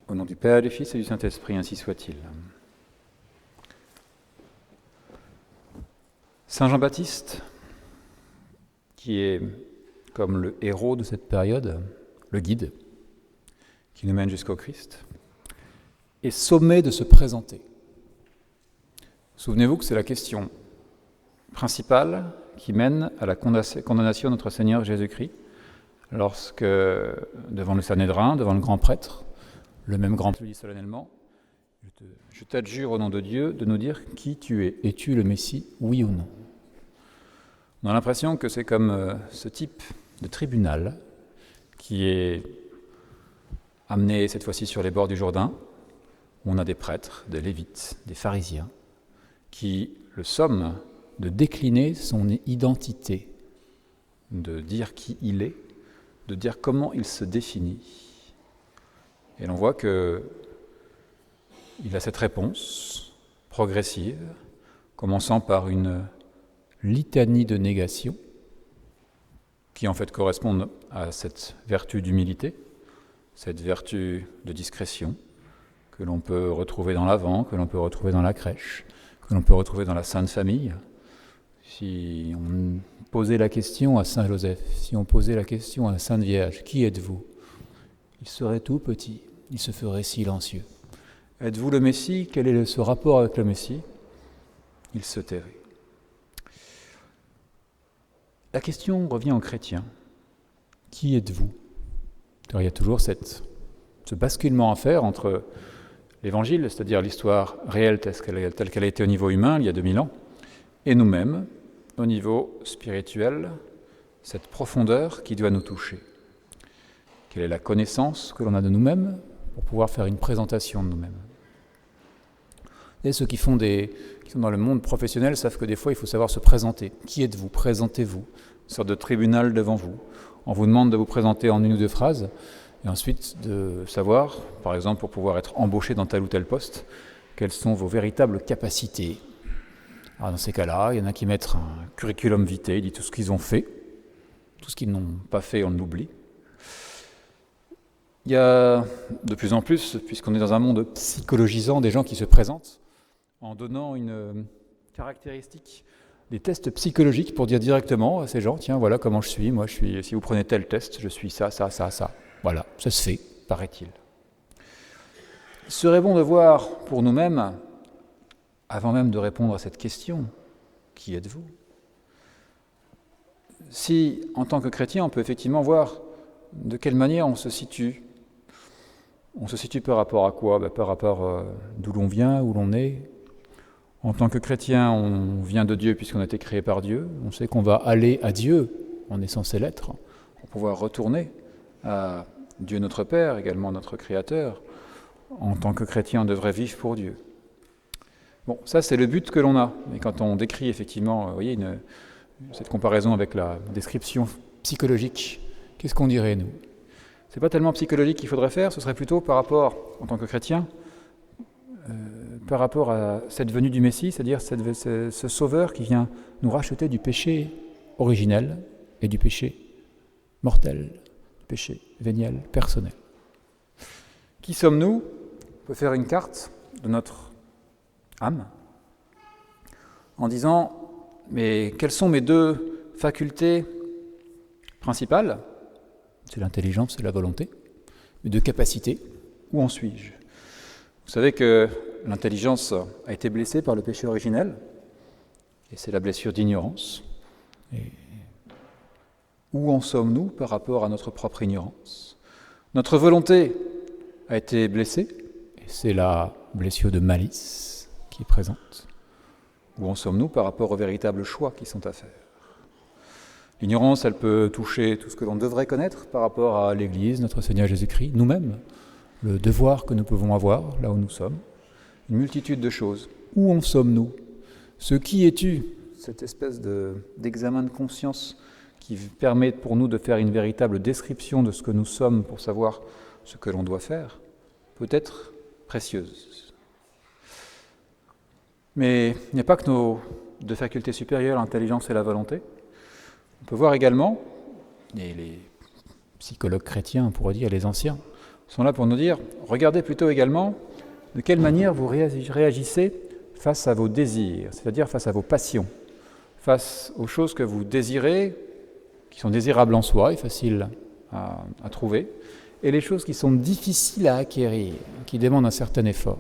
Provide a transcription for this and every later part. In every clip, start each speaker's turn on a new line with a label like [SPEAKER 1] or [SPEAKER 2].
[SPEAKER 1] Au nom du Père, du Fils et du Saint-Esprit, ainsi soit-il. Saint Jean-Baptiste, qui est comme le héros de cette période, le guide, qui nous mène jusqu'au Christ, est sommé de se présenter. Souvenez-vous que c'est la question principale qui mène à la condamnation de notre Seigneur Jésus-Christ, lorsque, devant le Sanhédrin, devant le grand prêtre, le même grand prêtre dit solennellement, je t'adjure au nom de Dieu de nous dire qui tu es. Es-tu le Messie, oui ou non? On a l'impression que c'est comme ce type de tribunal qui est amené cette fois-ci sur les bords du Jourdain, où on a des prêtres, des lévites, des pharisiens, qui le somment de décliner son identité, de dire qui il est, de dire comment il se définit. Et l'on voit qu'il a cette réponse progressive, commençant par une litanie de négation, qui en fait correspondent à cette vertu d'humilité, cette vertu de discrétion, que l'on peut retrouver dans l'Avent, que l'on peut retrouver dans la crèche, que l'on peut retrouver dans la Sainte Famille. Si on posait la question à Saint Joseph, si on posait la question à la Sainte Vierge, qui êtes-vous? Il serait tout petit, il se ferait silencieux. Êtes-vous le Messie? Quel est ce rapport avec le Messie? Il se tairait. La question revient aux chrétiens. Qui êtes-vous? Alors, il y a toujours ce basculement à faire entre l'Évangile, c'est-à-dire l'histoire réelle telle qu'elle a été au niveau humain il y a 2000 ans, et nous-mêmes, au niveau spirituel, cette profondeur qui doit nous toucher. Quelle est la connaissance que l'on a de nous-mêmes pour pouvoir faire une présentation de nous-mêmes? Et ceux qui sont dans le monde professionnel savent que des fois, il faut savoir se présenter. Qui êtes-vous? Présentez-vous. Une sorte de tribunal devant vous. On vous demande de vous présenter en une ou deux phrases, et ensuite de savoir, par exemple, pour pouvoir être embauché dans tel ou tel poste, quelles sont vos véritables capacités. Alors dans ces cas-là, il y en a qui mettent un curriculum vitae, ils disent tout ce qu'ils ont fait, tout ce qu'ils n'ont pas fait, on l'oublie. Il y a de plus en plus, puisqu'on est dans un monde psychologisant, des gens qui se présentent en donnant une caractéristique, des tests psychologiques pour dire directement à ces gens, tiens, voilà comment je suis, si vous prenez tel test, je suis ça, ça, ça, ça. Voilà, ça se fait, paraît-il. Il serait bon de voir pour nous-mêmes, avant même de répondre à cette question, qui êtes-vous? Si, en tant que chrétien, on peut effectivement voir de quelle manière on se situe. On se situe par rapport à quoi? Par rapport d'où l'on vient, où l'on est. En tant que chrétien, on vient de Dieu puisqu'on a été créé par Dieu. On sait qu'on va aller à Dieu, on est censé l'être, pour pouvoir retourner à Dieu notre Père, également notre Créateur. En tant que chrétien, on devrait vivre pour Dieu. Bon, ça c'est le but que l'on a. Mais quand on décrit effectivement, vous voyez, cette comparaison avec la description psychologique, qu'est-ce qu'on dirait, nous? C'est pas tellement psychologique qu'il faudrait faire, ce serait plutôt par rapport, en tant que chrétien, par rapport à cette venue du Messie, c'est-à-dire ce Sauveur qui vient nous racheter du péché originel et du péché mortel, du péché véniel, personnel. Qui sommes-nous? On peut faire une carte de notre âme en disant, mais quelles sont mes deux facultés principales? C'est l'intelligence et la volonté, mes deux capacités. Où en suis-je? Vous savez que l'intelligence a été blessée par le péché originel, et c'est la blessure d'ignorance. Et où en sommes-nous par rapport à notre propre ignorance? Notre volonté a été blessée, et c'est la blessure de malice qui est présente. Où en sommes-nous par rapport aux véritables choix qui sont à faire? L'ignorance, elle peut toucher tout ce que l'on devrait connaître par rapport à l'Église, notre Seigneur Jésus-Christ, nous-mêmes, le devoir que nous pouvons avoir là où nous sommes, une multitude de choses. Où en sommes-nous? Ce qui es-tu? Cette espèce d'examen de conscience qui permet pour nous de faire une véritable description de ce que nous sommes pour savoir ce que l'on doit faire, peut être précieuse. Mais il n'y a pas que nos deux facultés supérieures, l'intelligence et la volonté. On peut voir également, et les psychologues chrétiens, on pourrait dire les anciens, sont là pour nous dire, regardez plutôt également de quelle manière vous réagissez face à vos désirs, c'est-à-dire face à vos passions, face aux choses que vous désirez, qui sont désirables en soi et faciles à trouver, et les choses qui sont difficiles à acquérir, qui demandent un certain effort,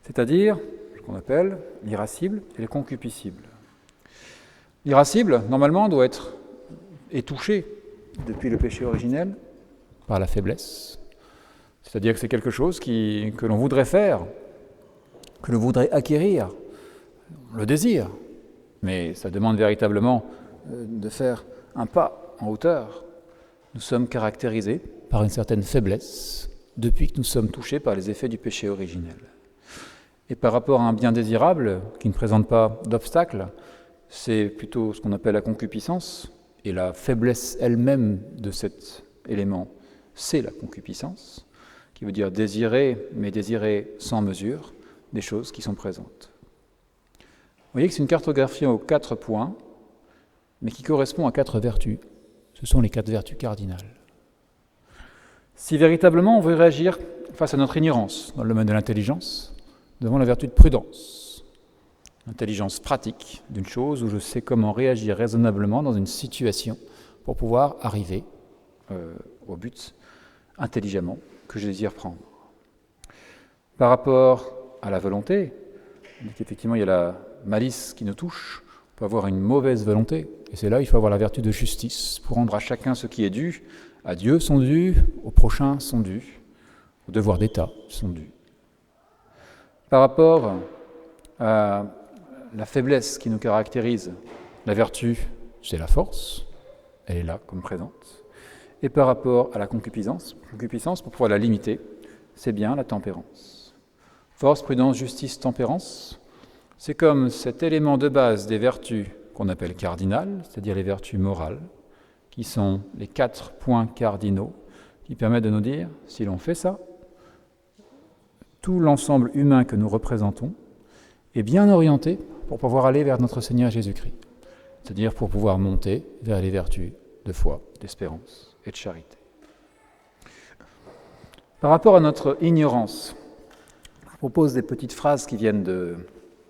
[SPEAKER 1] c'est-à-dire ce qu'on appelle l'irascible et le concupiscible. L'irascible, normalement, est touché depuis le péché originel par la faiblesse, c'est-à-dire que c'est quelque chose que l'on voudrait faire, que l'on voudrait acquérir, on le désire, mais ça demande véritablement de faire un pas en hauteur. Nous sommes caractérisés par une certaine faiblesse depuis que nous sommes touchés par les effets du péché originel. Et par rapport à un bien désirable qui ne présente pas d'obstacle, c'est plutôt ce qu'on appelle la concupiscence, et la faiblesse elle-même de cet élément, c'est la concupiscence, qui veut dire désirer, mais désirer sans mesure, des choses qui sont présentes. Vous voyez que c'est une cartographie aux 4 points, mais qui correspond à 4 vertus. Ce sont les 4 vertus cardinales. Si véritablement on veut réagir face à notre ignorance dans le domaine de l'intelligence, devant la vertu de prudence, l'intelligence pratique d'une chose où je sais comment réagir raisonnablement dans une situation pour pouvoir arriver au but intelligemment que je désire prendre. Par rapport à la volonté, effectivement il y a la malice qui nous touche, on peut avoir une mauvaise volonté, et c'est là il faut avoir la vertu de justice pour rendre à chacun ce qui est dû, à Dieu sont dus, au prochain sont dus, au devoir d'État sont dus. Par rapport à la faiblesse qui nous caractérise, la vertu, c'est la force, elle est là comme présente. Et par rapport à la concupiscence, pour pouvoir la limiter, c'est bien la tempérance. Force, prudence, justice, tempérance, c'est comme cet élément de base des vertus qu'on appelle cardinales, c'est-à-dire les vertus morales, qui sont les 4 points cardinaux qui permettent de nous dire, si l'on fait ça, tout l'ensemble humain que nous représentons est bien orienté pour pouvoir aller vers notre Seigneur Jésus-Christ, c'est-à-dire pour pouvoir monter vers les vertus de foi, d'espérance et de charité. Par rapport à notre ignorance, je propose des petites phrases qui viennent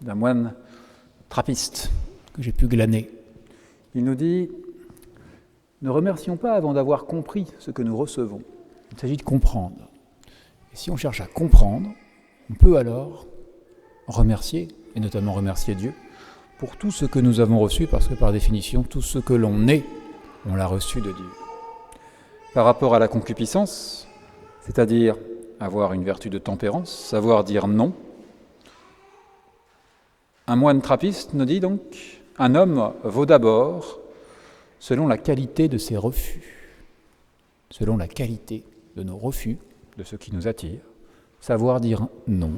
[SPEAKER 1] d'un moine trappiste que j'ai pu glaner. Il nous dit « Ne remercions pas avant d'avoir compris ce que nous recevons. Il s'agit de comprendre. Et si on cherche à comprendre, on peut alors remercier, et notamment remercier Dieu, pour tout ce que nous avons reçu, parce que par définition, tout ce que l'on est, on l'a reçu de Dieu. Par rapport à la concupiscence, c'est-à-dire avoir une vertu de tempérance, savoir dire non, un moine trappiste nous dit donc « Un homme vaut d'abord selon la qualité de ses refus, selon la qualité de nos refus, de ce qui nous attire, savoir dire non,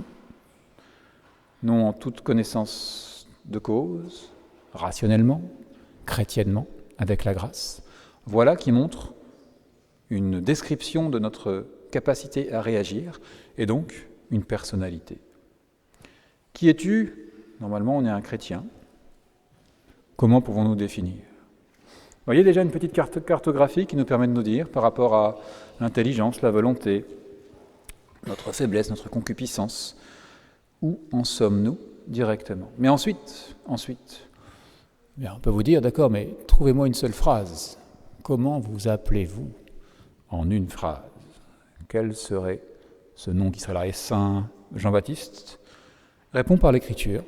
[SPEAKER 1] non en toute connaissance de cause, rationnellement, chrétiennement, avec la grâce. Voilà qui montre une description de notre capacité à réagir et donc une personnalité. Qui es-tu ? Normalement, on est un chrétien. Comment pouvons-nous définir ? Vous voyez déjà une petite cartographie qui nous permet de nous dire par rapport à l'intelligence, la volonté, notre faiblesse, notre concupiscence, où en sommes-nous directement. Mais ensuite, bien, on peut vous dire, d'accord, mais trouvez-moi une seule phrase. Comment vous appelez-vous en une phrase ? Quel serait ce nom qui serait là ? Et Saint Jean-Baptiste répond par l'Écriture.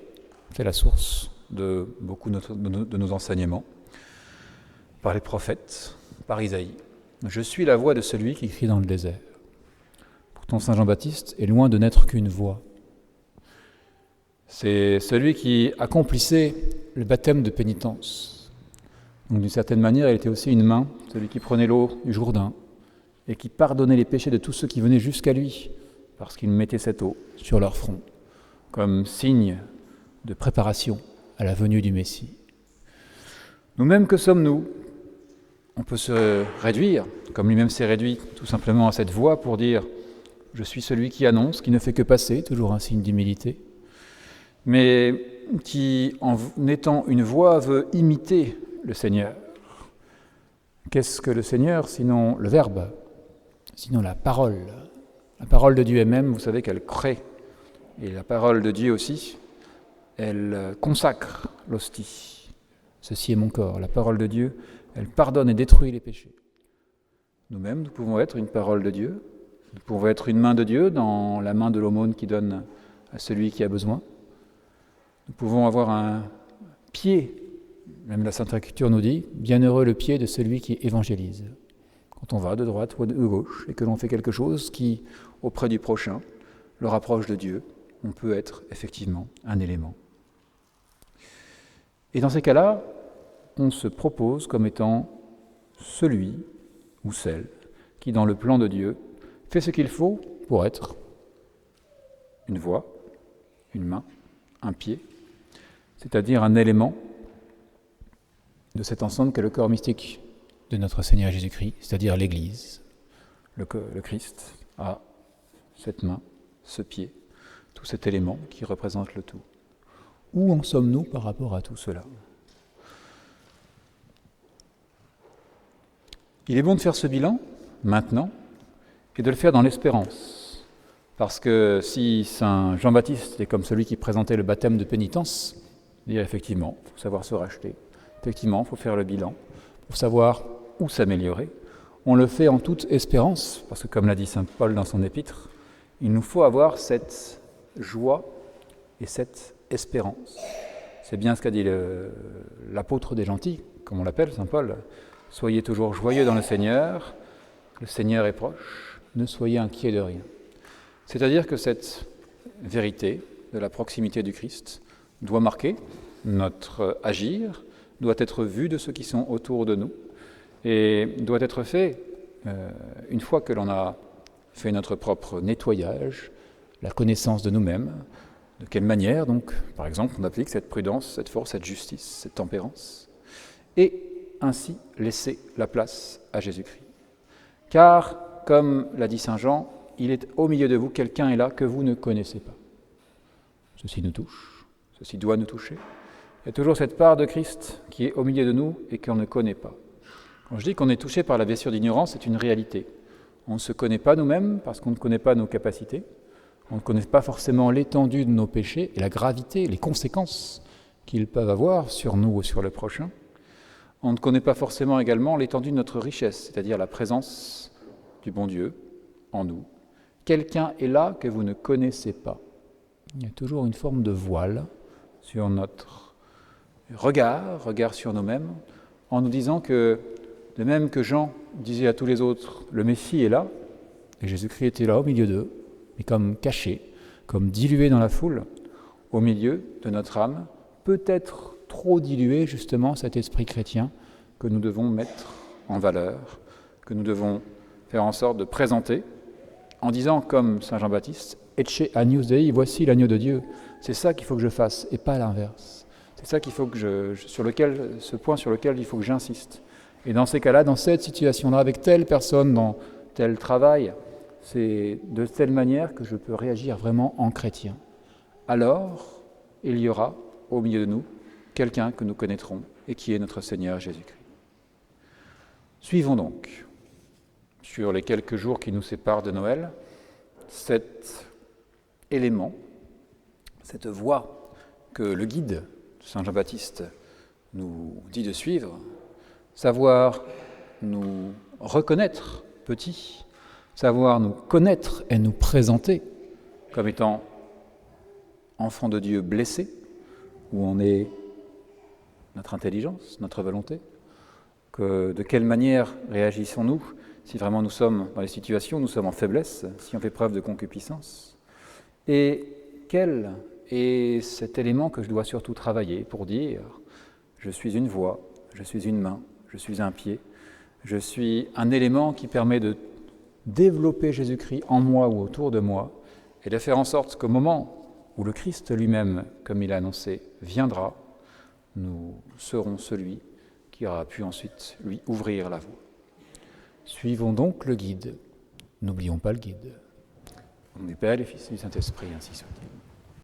[SPEAKER 1] C'est la source de beaucoup de nos enseignements. Par les prophètes, par Isaïe. Je suis la voix de celui qui crie dans le désert. Pourtant, Saint Jean-Baptiste est loin de n'être qu'une voix. C'est celui qui accomplissait le baptême de pénitence. Donc, d'une certaine manière, il était aussi une main, celui qui prenait l'eau du Jourdain et qui pardonnait les péchés de tous ceux qui venaient jusqu'à lui, parce qu'il mettait cette eau sur leur front, comme signe de préparation à la venue du Messie. Nous-mêmes, que sommes-nous ? On peut se réduire, comme lui-même s'est réduit, tout simplement à cette voix pour dire « Je suis celui qui annonce, qui ne fait que passer », toujours un signe d'humilité, mais qui, en étant une voix, veut imiter le Seigneur. Qu'est-ce que le Seigneur, sinon le Verbe ? sinon la parole. La parole de Dieu elle-même, vous savez qu'elle crée. Et la parole de Dieu aussi, elle consacre l'hostie. Ceci est mon corps. La parole de Dieu, elle pardonne et détruit les péchés. Nous-mêmes, nous pouvons être une parole de Dieu. Nous pouvons être une main de Dieu dans la main de l'aumône qui donne à celui qui a besoin. Nous pouvons avoir un pied, même la Sainte Écriture nous dit, bienheureux le pied de celui qui évangélise. Quand on va de droite ou de gauche et que l'on fait quelque chose qui, auprès du prochain, le rapproche de Dieu, on peut être effectivement un élément. Et dans ces cas-là, on se propose comme étant celui ou celle qui, dans le plan de Dieu, fait ce qu'il faut pour être une voix, une main, un pied, c'est-à-dire un élément de cet ensemble qu'est le corps mystique de notre Seigneur Jésus-Christ, c'est-à-dire l'Église. Le Christ a cette main, ce pied, tout cet élément qui représente le tout. Où en sommes-nous par rapport à tout cela ? Il est bon de faire ce bilan, maintenant, et de le faire dans l'espérance. Parce que si Saint Jean-Baptiste est comme celui qui présentait le baptême de pénitence, il dit effectivement, il faut savoir se racheter, effectivement, il faut faire le bilan, pour savoir où s'améliorer. On le fait en toute espérance, parce que comme l'a dit saint Paul dans son épître, il nous faut avoir cette joie et cette espérance. C'est bien ce qu'a dit l'apôtre des gentils, comme on l'appelle, saint Paul. Soyez toujours joyeux dans le Seigneur est proche, ne soyez inquiets de rien. C'est-à-dire que cette vérité de la proximité du Christ doit marquer notre agir, doit être vue de ceux qui sont autour de nous, et doit être fait une fois que l'on a fait notre propre nettoyage, la connaissance de nous-mêmes, de quelle manière, donc, par exemple, on applique cette prudence, cette force, cette justice, cette tempérance, et ainsi laisser la place à Jésus-Christ. Car, comme l'a dit saint Jean, il est au milieu de vous, quelqu'un est là que vous ne connaissez pas. Ceci nous touche, ceci doit nous toucher. Il y a toujours cette part de Christ qui est au milieu de nous et qu'on ne connaît pas. Quand je dis qu'on est touché par la blessure d'ignorance, c'est une réalité. On ne se connaît pas nous-mêmes parce qu'on ne connaît pas nos capacités, on ne connaît pas forcément l'étendue de nos péchés et la gravité, les conséquences qu'ils peuvent avoir sur nous ou sur le prochain. On ne connaît pas forcément également l'étendue de notre richesse, c'est-à-dire la présence du bon Dieu en nous. Quelqu'un est là que vous ne connaissez pas. Il y a toujours une forme de voile sur notre regard sur nous-mêmes, en nous disant que, de même que Jean disait à tous les autres, le Messie est là, et Jésus-Christ était là au milieu d'eux, mais comme caché, comme dilué dans la foule, au milieu de notre âme, peut-être trop dilué justement cet esprit chrétien que nous devons mettre en valeur, que nous devons faire en sorte de présenter, en disant comme saint Jean-Baptiste, « Ecce agnus Dei, voici l'agneau de Dieu ». C'est ça qu'il faut que je fasse, et pas l'inverse. C'est ça qu'il faut que ce point sur lequel il faut que j'insiste. Et dans ces cas-là, dans cette situation-là, avec telle personne, dans tel travail, c'est de telle manière que je peux réagir vraiment en chrétien. Alors, il y aura au milieu de nous quelqu'un que nous connaîtrons et qui est notre Seigneur Jésus-Christ. Suivons donc, sur les quelques jours qui nous séparent de Noël, cet élément, cette voie que le guide, saint Jean-Baptiste, nous dit de suivre, savoir nous reconnaître petits, savoir nous connaître et nous présenter comme étant enfants de Dieu blessés, où on est notre intelligence, notre volonté, de quelle manière réagissons-nous si vraiment nous sommes dans les situations, nous sommes en faiblesse, si on fait preuve de concupiscence, et quel est cet élément que je dois surtout travailler pour dire « je suis une voix, je suis une main, je suis un pied, je suis un élément qui permet de développer Jésus-Christ en moi ou autour de moi, et de faire en sorte qu'au moment où le Christ lui-même, comme il a annoncé, viendra, nous serons celui qui aura pu ensuite lui ouvrir la voie. Suivons donc le guide. N'oublions pas le guide. Au nom du Père, du Fils et du Saint-Esprit, ainsi soit-il.